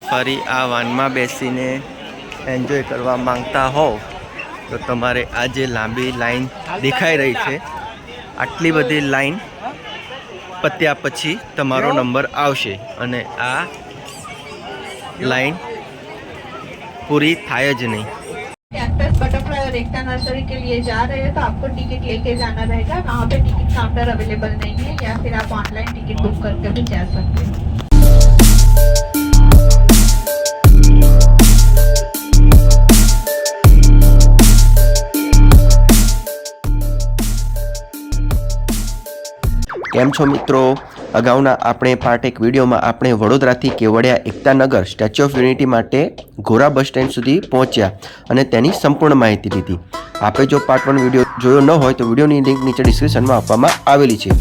Safari આ વાનમાં બેસીને enjoy કરવા માંગતા હોવ તો તમારે આ જે લાંબી લાઈન દેખાઈ રહી છે, આટલી બધી લાઈન પત્યા પછી તમારો નંબર આવશે અને આ लाइन पूरी थाय ज नहीं। कैक्टस बटरफ्लाई और एकता नर्सरी के लिए जा रहे हैं तो आपको टिकट लेके जाना रहेगा। वहाँ पे टिकट काउंटर अवेलेबल नहीं है, या फिर आप ऑनलाइन टिकट बुक करके भी जा सकते हैं। केम छो मित्रों, अगाउना आपणे पार्ट एक विडियो में आपणे वडोदराथी Kevadia Ektanagar Statue of Unity माटे घोरा बस स्टेन्ड सुधी पहोंच्या अने तेनी संपूर्ण माहिती लीधी। आपे जो पार्ट 1 विडियो जोयो न होय तो विडियोनी लिंक नीचे डिस्क्रिप्शन में आपवामां आवेली छे।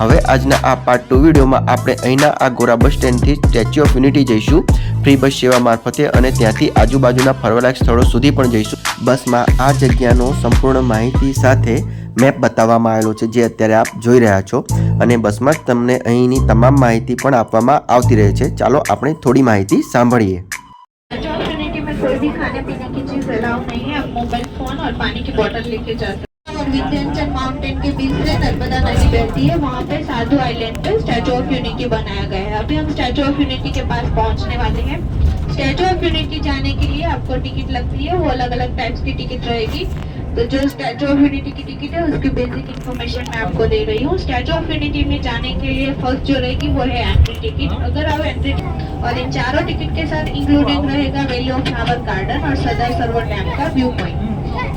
हवे आजना आ पार्ट 2 विडियो में आपणे अहींना आ घोरा बस स्टेन्ड थी स्टेच्यू ऑफ यूनिटी जईशुं फ्री बस सेवा मार्फते अने त्यांथी आजुबाजुना फरवालायक स्थळो सुधी पण जईशुं। बस में आ जग्यानो संपूर्ण माहिती साथे मैप बताववामां आवेलो छे जे अत्यारे आप जोई रह्या छो अने बस में तमने अहींनी तमाम माहिती पण आपवामां आवती रहे छे। चालो आपणे थोड़ी माहिती सांभळीए। यूनिटी में कोई भी खाने पीने की चीज अलाउ नहीं है। आप मोबाइल फोन और पानी की बोतल लेके जा सकते हैं। और विंध्याचल माउंटेन के बीच से नर्मदा नदी बहती है, वहाँ पे साधु आइलैंड पे स्टैचू ऑफ यूनिटी बनाया गया है। अभी हम स्टैचू ऑफ यूनिटी के पास पहुँचने वाले हैं। स्टैचू ऑफ यूनिटी जाने के लिए आपको टिकट लगती है, वो अलग अलग टाइप्स की टिकट रहेगी। तो जो स्टैचू ऑफ यूनिटी की टिकट है उसकी बेसिक इन्फॉर्मेशन मैं आपको दे रही हूँ। स्टैचू ऑफ यूनिटी में जाने के लिए फर्स्ट जो रहेगी वो है एंट्री टिकट। अगर आप एंट्री और इन चारों टिकट के साथ इंक्लूडिंग रहेगा वैली ऑफ फ्लावर गार्डन और सरदार सरोवर डैम का view point.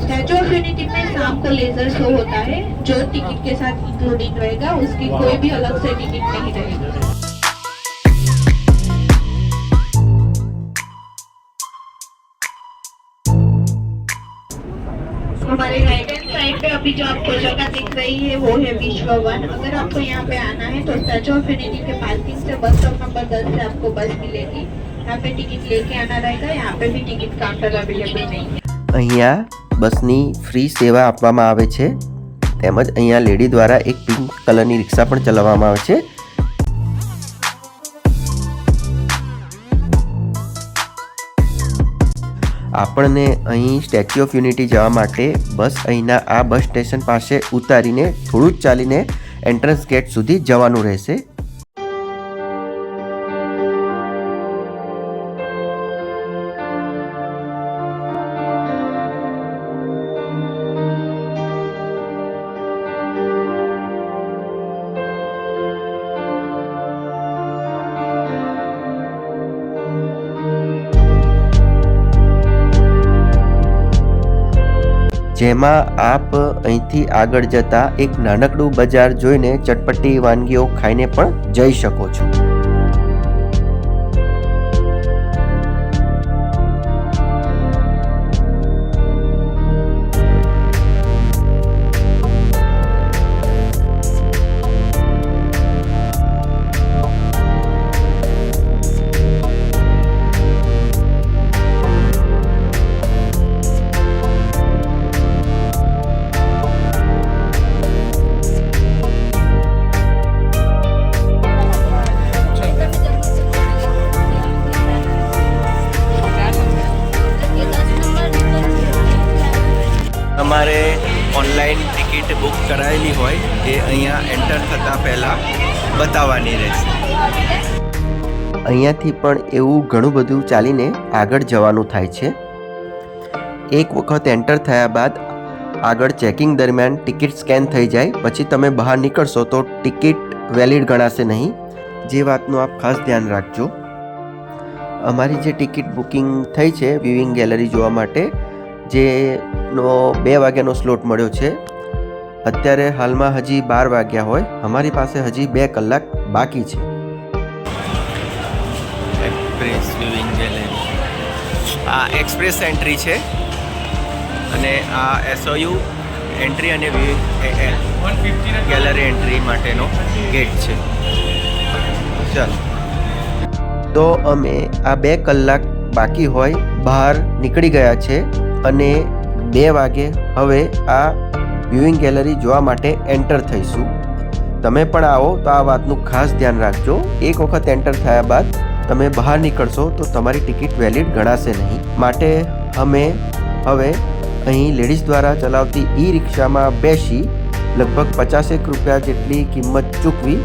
Statue of unity में शाम को लेजर शो होता है, जो टिकट के साथ इंक्लूडिंग रहेगा, उसकी कोई भी अलग से टिकट नहीं रहेगी। हमारे राइट हैंड साइड पे अभी जो आपको जगह दिख रही है वो है विश्व वन। अगर आपको यहाँ पे आना है तो स्टैचू ऑफ यूनिटी के पार्किंग से बस स्टॉप नंबर 10 से आपको बस मिलेगी। यहाँ पे टिकट लेके आना रहेगा। यहाँ पे भी टिकट काउंटर अवेलेबल नहीं है। अहींया बसनी फ्री सेवा आपवामां आवे छे, तेमज अहींया लेडी द्वारा एक पिंक कलरनी रिक्शा पण चलाववामां आवे छे। आपने अहीं स्टेच्यू ऑफ यूनिटी जवा माटे बस अहींना आ बस स्टेशन पासे उतारीने थोड़ुं ज चालीने एंट्रन्स गेट सुधी जवानुं रहेशे। જેમાં આપ અહીંથી આગળ જતા એક નાનકડું બજાર જોઈને ચટપટી વાનગીઓ ખાઈને પણ જઈ શકો છો। તમારે ઓનલાઈન ટિકિટ બુક કરાયેલી હોય એ અહીંયા એન્ટર થતાં પહેલાં બતાવવાની રહેશે। અહીંયાથી પણ એવું ઘણું બધું ચાલીને આગળ જવાનું થાય છે। એક વખત એન્ટર થયા બાદ આગળ ચેકિંગ દરમિયાન ટિકિટ સ્કેન થઈ જાય પછી તમે બહાર નીકળશો તો ટિકિટ વેલિડ ગણાશે નહીં, જે વાતનું આપ ખાસ ધ્યાન રાખજો। અમારી જે ટિકિટ બુકિંગ થઈ છે વ્યુઇંગ ગેલેરી જોવા માટે, જેનો 2 વાગ્યાનો સ્લોટ મળ્યો છે, અત્યારે હાલમાં હજી 12 વાગ્યા હોય, અમારી પાસે હજી 2 કલાક બાકી છે। એક્સપ્રેસ વ્યુઇંગ ગેલેરી, આ એક્સપ્રેસ એન્ટ્રી છે અને આ એસઓયુ એન્ટ્રી અને વ્યુઇંગ ગેલેરી એન્ટ્રી માટેનો ગેટ છે। ચાલો, તો અમે આ 2 કલાક બાકી હોય બહાર નીકળી ગયા છે અને 2 વાગે હવે આ વ્યુઇંગ ગેલેરી જોવા માટે એન્ટર થઈશું। તમે પણ આવો તો આ વાતનું ખાસ ધ્યાન રાખજો। એક વખત એન્ટર થયા બાદ તમે બહાર નીકળશો તો તમારી ટિકિટ વેલિડ ગણાશે નહીં. માટે અમે હવે અહીં લેડીઝ દ્વારા ચલાવતી ઈ રિક્ષામાં બેસી લગભગ 50 રૂપિયા જેટલી કિંમત ચૂકવી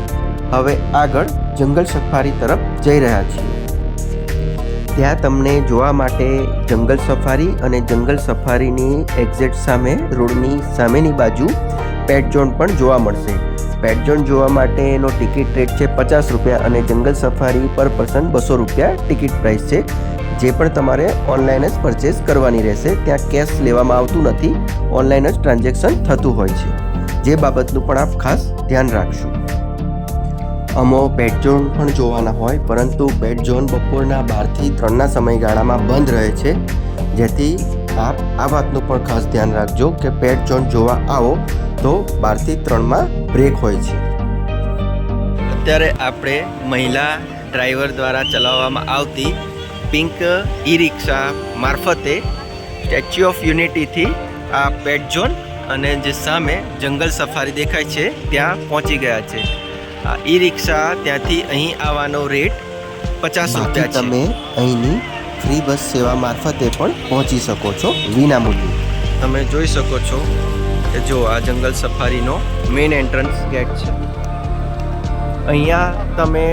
હવે આગળ જંગલ સફારી તરફ જઈ રહ્યા છીએ. ત્યાં તમને જોવા માટે જંગલ સફારી અને જંગલ સફારીની એક્ઝેક્ટ સામે રોડની સામેની બાજુ પેટ ઝોન પણ જોવા મળશે. પેટ ઝોન જોવા માટેનો ટિકિટ રેટ છે 50 રૂપિયા અને જંગલ સફારી પર પર્સન 200 રૂપિયા ટિકિટ પ્રાઇસ છે. જે પણ તમારે ઓનલાઈન જ પરચેસ કરવાની રહેશે. ત્યાં કેશ લેવામાં આવતું નથી, ઓનલાઈન જ ટ્રાન્ઝેક્શન થતું હોય છે. જે બાબતનું પણ આપ ખાસ ધ્યાન રાખશો. અમો પેટ ઝોન પણ જોવાના હોય, પરંતુ પેટ ઝોન બપોરના 12 થી 3ના સમયગાળામાં બંધ રહે છે. જેથી આપ આ વાતનું પણ ખાસ ધ્યાન રાખજો કે પેટ ઝોન જોવા આવો તો 12 થી 3માં બ્રેક હોય છે. અત્યારે આપણે મહિલા ડ્રાઈવર દ્વારા ચલાવવામાં આવતી પિંક ઈ રિક્ષા મારફતે સ્ટેચ્યુ ઓફ યુનિટીથી આ પેટ ઝોન અને જે સામે જંગલ સફારી દેખાય છે ત્યાં પહોંચી ગયા છે. આ ઈ રિક્ષા ત્યાંથી અહીં આવવાનો રેટ 50 રૂપિયા છે. તમે અહીંની ફ્રી બસ સેવા મારફતે પણ પહોંચી શકો છો વિના મૂલ્યે. તમે જોઈ શકો છો કે જો આ જંગલ સફારીનો મેઇન એન્ટ્રન્સ ગેટ છે. અહીંયા તમે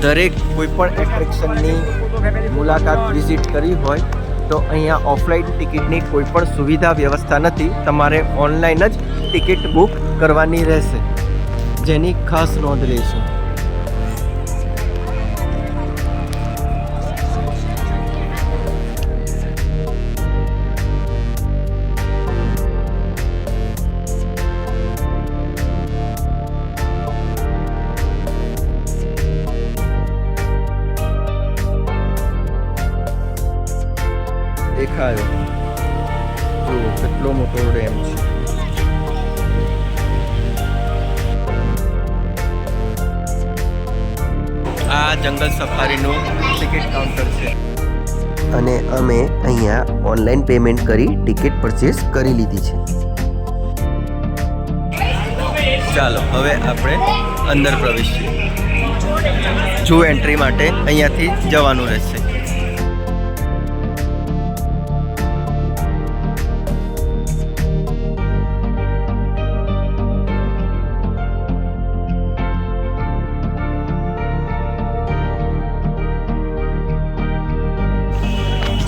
દરેક કોઈ પણ એટ્રેક્શનની મુલાકાત વિઝિટ કરી હોય તો અહીંયા ઓફલાઈન ટિકિટની કોઈ પણ સુવિધા વ્યવસ્થા નથી. તમારે ઓનલાઈન જ ટિકિટ બુક કરવાની રહેશે, જેની ખાસ નોંધ લેશો. દેખાયો જો કેટલો મોટો ડેમ છે. આ જંગલ સફારીનું ટિકિટ કાઉન્ટર છે અને અમે અહીંયા ઓનલાઈન પેમેન્ટ કરી ટિકિટ પરચેસ કરી લીધી છે. ચાલો હવે આપણે અંદર પ્રવેશીએ. જો એન્ટ્રી માટે અહીંયાથી જવાનું રહેશે.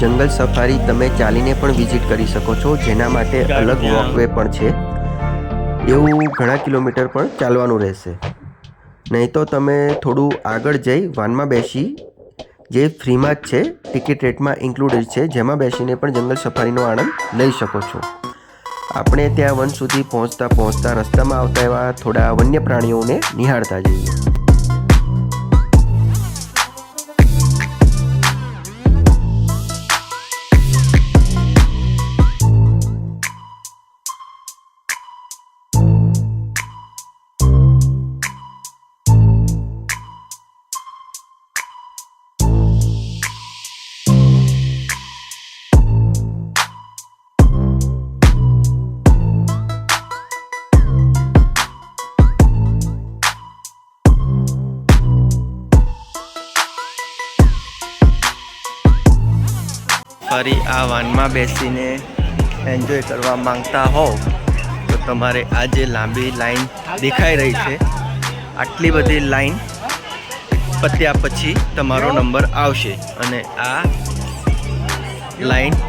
જંગલ સફારી તમે ચાલીને પણ વિઝિટ કરી શકો છો, જેના માટે અલગ વોકવે પણ છે. એવું ઘણા કિલોમીટર પણ ચાલવાનું રહેશે. નહીં તો તમે થોડું આગળ જઈ વાનમાં બેસી, જે ફ્રીમાં જ છે, ટિકિટ રેટમાં ઇન્ક્લુડેડ છે, જેમાં બેસીને પણ જંગલ સફારીનો આનંદ લઈ શકો છો. આપણે ત્યાં વન સુધી પહોંચતા રસ્તામાં આવતા એવા થોડા વન્ય પ્રાણીઓને નિહાળતા જઈએ. ફરી આ વાનમાં બેસીને એન્જોય કરવા માંગતા હોવ તો તમારે આ જે લાંબી લાઈન દેખાઈ રહી છે, આટલી બધી લાઈન પત્યા પછી તમારો નંબર આવશે અને આ લાઈન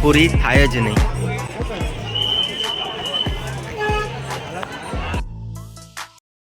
પૂરી થાય જ નહીં.